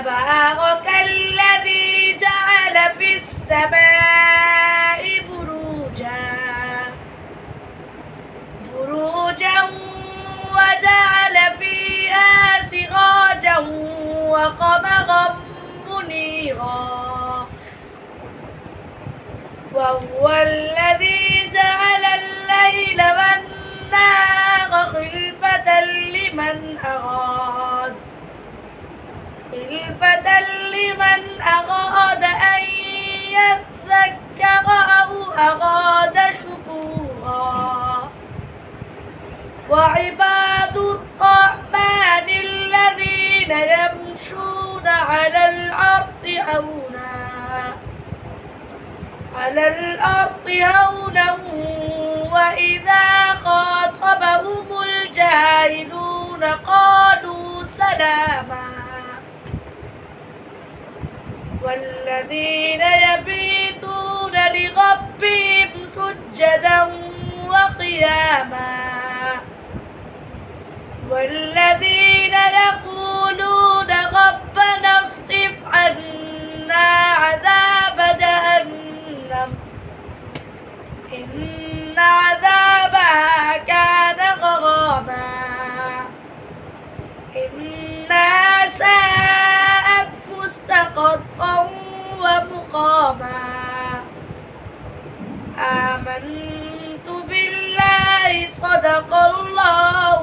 تبارك الذي جعل في السماء بروجا وجعل فيها سراجا وقمرا منيرا وهو الذي جعل الليل والنهار خلفة لمن أراد أن يذكر أو أراد شكورا وعباد الرحمن الذين يمشون على الأرض هونا وإذا خاطبهم الجاهلون قالوا سلاما والذين يبيتون لربهم سجدا وقياما والذين يقولون ربنا اصرف عنا عذاب جهنم إن عذابها كان غراما إنها ساءت مستقرا ومقاما آمنت بالله صدق الله